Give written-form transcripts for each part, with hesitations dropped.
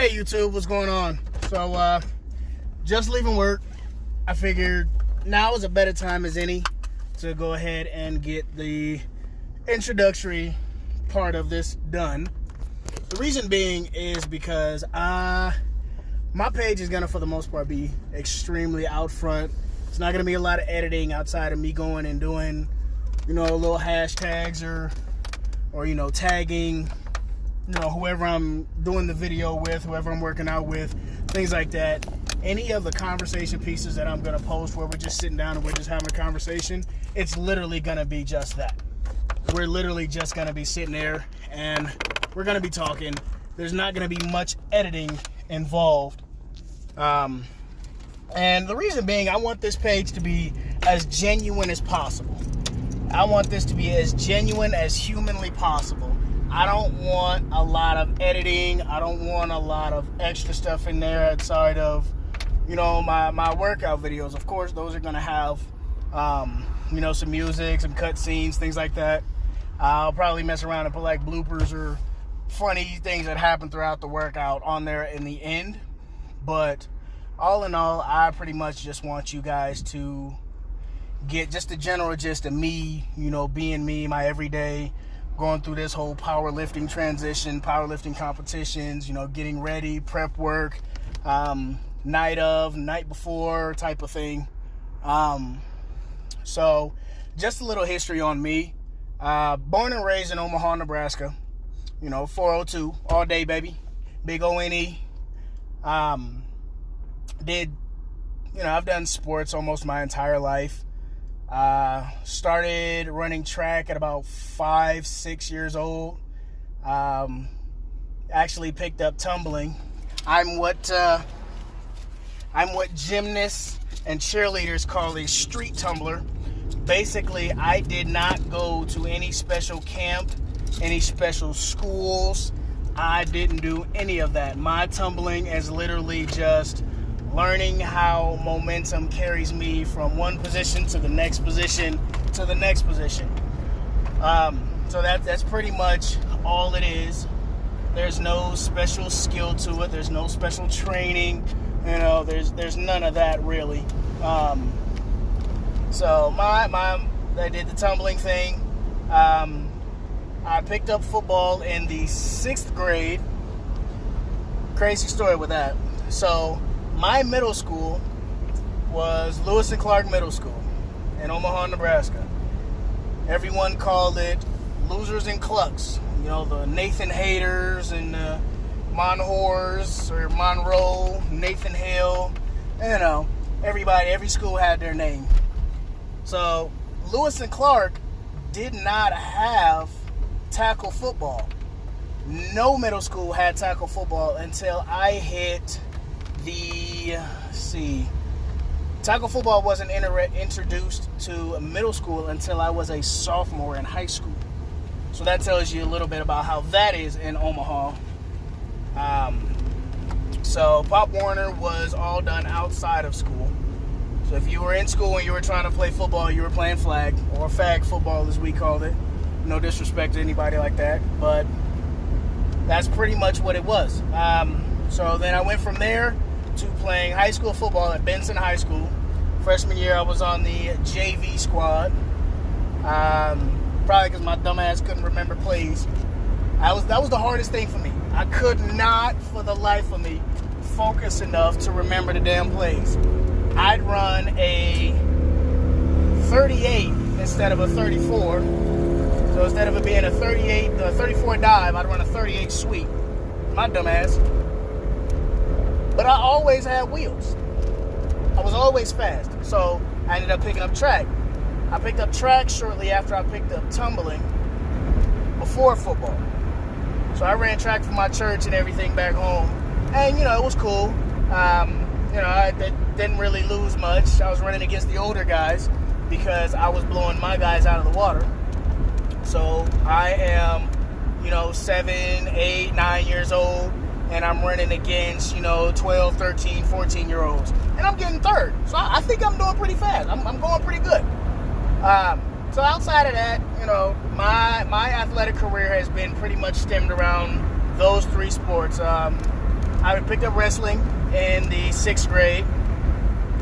Hey YouTube, what's going on? So, just leaving work. I figured now is a better time as any to go ahead and get the introductory part of this done. The reason being is because my page is gonna, for the most part, be extremely out front. It's not gonna be a lot of editing outside of me going and doing, little hashtags or tagging, whoever I'm doing the video with, whoever I'm working out with, things like that. Any of the conversation pieces that I'm going to post where we're just sitting down and we're just having a conversation, it's literally going to be just that. We're literally just going to be sitting there and we're going to be talking. There's not going to be much editing involved. And the reason being, I want this page to be as genuine as possible. I want this to be as genuine as humanly possible. I don't want a lot of editing. I don't want a lot of extra stuff in there outside of, my workout videos. Of course, those are going to have, some music, some cut scenes, things like that. I'll probably mess around and put like bloopers or funny things that happen throughout the workout on there in the end. But all in all, I pretty much just want you guys to get just the general gist of me, being me, my everyday, going through this whole powerlifting transition, powerlifting competitions, getting ready, prep work, night before type of thing. So just a little history on me. Born and raised in Omaha, Nebraska, 402 all day, baby. Big O-N-E. I've done sports almost my entire life. Started running track at about 5-6 years old. Actually picked up tumbling. I'm what gymnasts and cheerleaders call a street tumbler. Basically, I did not go to any special camp, any special schools. I didn't do any of that. My tumbling is literally just learning how momentum carries me from one position to the next position to the next position. So that's pretty much all it is. There's no special skill to it. There's no special training. There's none of that really. So I did the tumbling thing. I picked up football in the 6th grade. Crazy story with that. So my middle school was Lewis and Clark Middle School in Omaha, Nebraska. Everyone called it Losers and Clucks. The Nathan Haters and Monhors or Monroe, Nathan Hill. Every school had their name. So Lewis and Clark did not have tackle football. No middle school had tackle football until I hit tackle football wasn't introduced to middle school until I was a sophomore in high school. So that tells you a little bit about how that is in Omaha. So Pop Warner was all done outside of school. So if you were in school and you were trying to play football, you were playing flag, or fag football as we called it. No disrespect to anybody like that, but that's pretty much what it was. So then I went from there to playing high school football at Benson High School. Freshman year, I was on the JV squad. Probably because my dumb ass couldn't remember plays. That was the hardest thing for me. I could not, for the life of me, focus enough to remember the damn plays. I'd run a 38 instead of a 34. So instead of it being a 34 dive, I'd run a 38 sweep. My dumb ass. But I always had wheels. I was always fast. So I ended up picking up track. I picked up track shortly after I picked up tumbling before football. So I ran track for my church and everything back home. And, it was cool. I didn't really lose much. I was running against the older guys because I was blowing my guys out of the water. So I am, 7, 8, 9 years old. And I'm running against, 12, 13, 14-year-olds. And I'm getting third. So I think I'm doing pretty fast. I'm going pretty good. So outside of that, my athletic career has been pretty much stemmed around those three sports. I picked up wrestling in the 6th grade.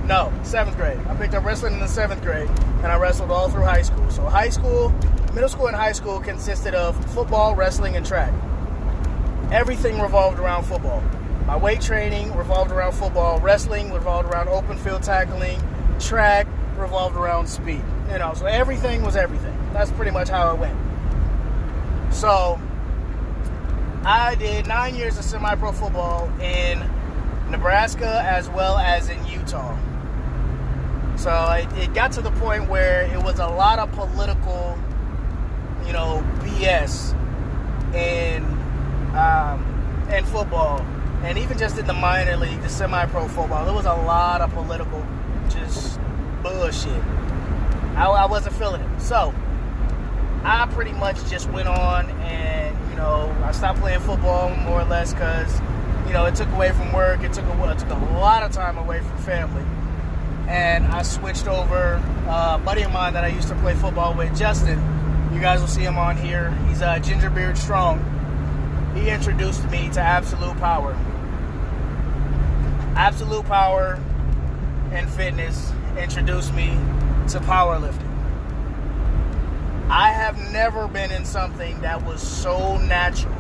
No, 7th grade. I picked up wrestling in the 7th grade, and I wrestled all through high school. So middle school and high school consisted of football, wrestling, and track. Everything revolved around football. My weight training revolved around football. Wrestling revolved around open field tackling. Track revolved around speed. So everything was everything. That's pretty much how it went. So I did 9 years of semi-pro football in Nebraska as well as in Utah. So it got to the point where it was a lot of political, BS in football. And even just in the minor league, the semi-pro football, there was a lot of political just bullshit. I wasn't feeling it. So I pretty much just went on and, I stopped playing football more or less because, it took away from work. It took a lot of time away from family. And I switched over. A buddy of mine that I used to play football with, Justin, you guys will see him on here. He's Gingerbeard Strong. He introduced me to Absolute Power. Absolute Power and fitness introduced me to powerlifting. I have never been in something that was so natural.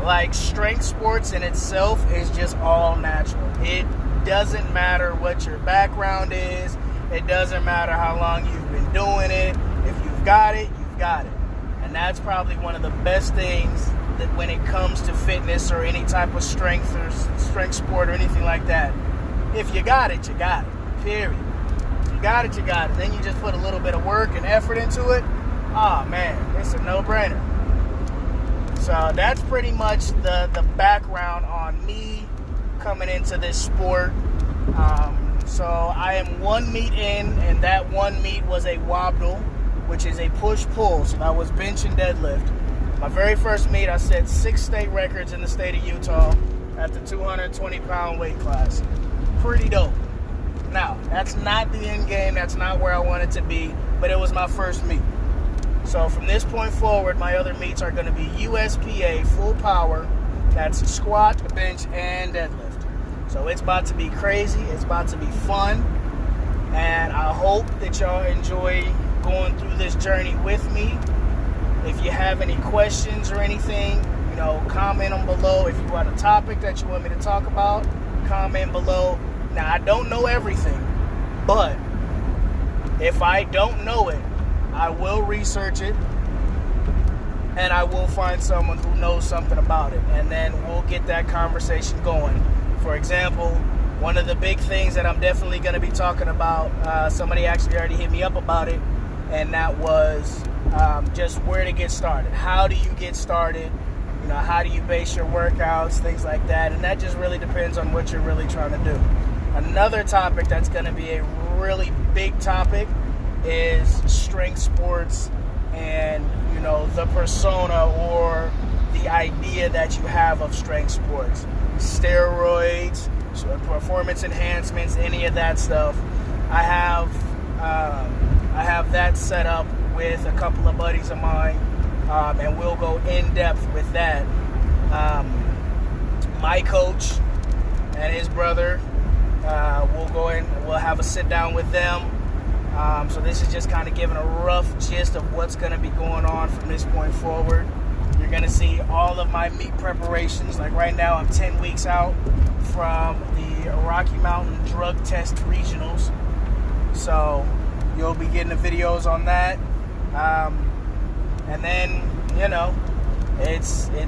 Like, strength sports in itself is just all natural. It doesn't matter what your background is. It doesn't matter how long you've been doing it. If you've got it, you've got it. And that's probably one of the best things that when it comes to fitness or any type of strength or strength sport or anything like that. If you got it, you got it. Period. If you got it, you got it. Then you just put a little bit of work and effort into it. Man, it's a no-brainer. So that's pretty much the background on me coming into this sport. So I am one meet in, and that one meet was a wobble, which is a push-pull. So that was bench and deadlift. My very first meet, I set 6 state records in the state of Utah at the 220-pound weight class. Pretty dope. Now, that's not the end game. That's not where I wanted to be, but it was my first meet. So from this point forward, my other meets are going to be USPA full power. That's squat, bench, and deadlift. So it's about to be crazy. It's about to be fun. And I hope that y'all enjoy going through this journey with me. If you have any questions or anything, comment them below. If you want a topic that you want me to talk about, comment below. Now, I don't know everything, but if I don't know it, I will research it, and I will find someone who knows something about it, and then we'll get that conversation going. For example, one of the big things that I'm definitely going to be talking about, somebody actually already hit me up about it, and that was just where to get started. How do you get started? How do you base your workouts, things like that, and that just really depends on what you're really trying to do. Another topic that's going to be a really big topic is strength sports and, the persona or the idea that you have of strength sports. Steroids, performance enhancements, any of that stuff. I have that set up with a couple of buddies of mine, and we'll go in depth with that. My coach and his brother, we'll have a sit down with them. So this is just kind of giving a rough gist of what's going to be going on from this point forward. You're going to see all of my meet preparations. Like right now, I'm 10 weeks out from the Rocky Mountain Drug Test Regionals. So you'll be getting the videos on that. And then,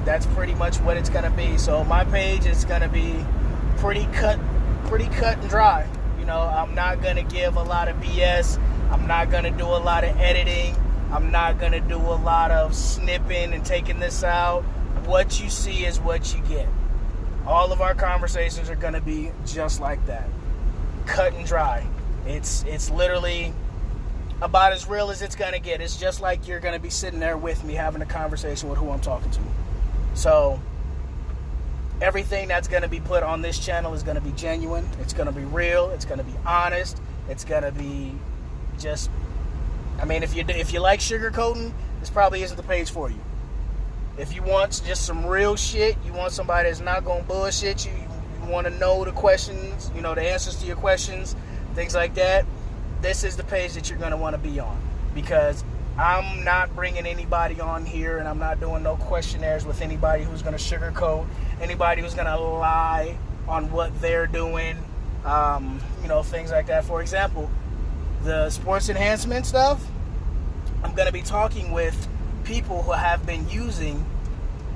that's pretty much what it's going to be. So my page is going to be pretty cut and dry. I'm not going to give a lot of BS. I'm not going to do a lot of editing. I'm not going to do a lot of snipping and taking this out. What you see is what you get. All of our conversations are going to be just like that. Cut and dry. It's literally about as real as it's going to get. It's just like you're going to be sitting there with me having a conversation with who I'm talking to. So everything that's going to be put on this channel is going to be genuine. It's going to be real. It's going to be honest. It's going to be just, if you like sugarcoating, this probably isn't the page for you. If you want just some real shit, you want somebody that's not gonna bullshit you, you want to know the questions, the answers to your questions, things like that, this is the page that you're gonna want to be on, because I'm not bringing anybody on here, and I'm not doing no questionnaires with anybody who's gonna sugarcoat, anybody who's gonna lie on what they're doing, things like that. For example, the sports enhancement stuff, I'm gonna be talking with people who have been using,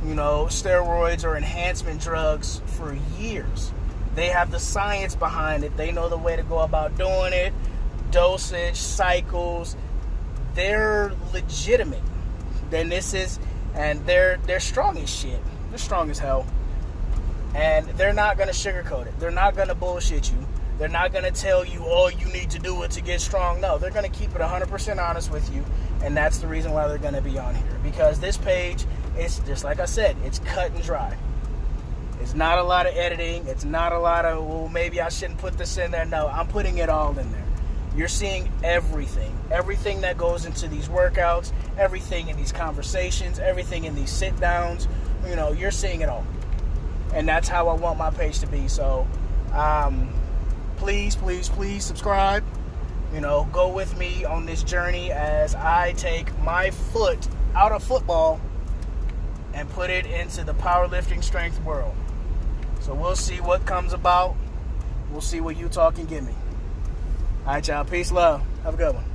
steroids or enhancement drugs for years. They have the science behind it. They know the way to go about doing it, dosage, cycles. They're legitimate. Then they're strong as shit. They're strong as hell. And they're not gonna sugarcoat it. They're not gonna bullshit you. They're not gonna tell you all you need to do it to get strong. No, they're gonna keep it 100% honest with you. And that's the reason why they're going to be on here. Because this page, it's just like I said, it's cut and dry. It's not a lot of editing. It's not a lot of, well, maybe I shouldn't put this in there. No, I'm putting it all in there. You're seeing everything. Everything that goes into these workouts, everything in these conversations, everything in these sit-downs. You're seeing it all. And that's how I want my page to be. So, please, please, please subscribe. Go with me on this journey as I take my foot out of football and put it into the powerlifting strength world. So we'll see what comes about. We'll see what Utah can give me. All right, y'all. Peace, love. Have a good one.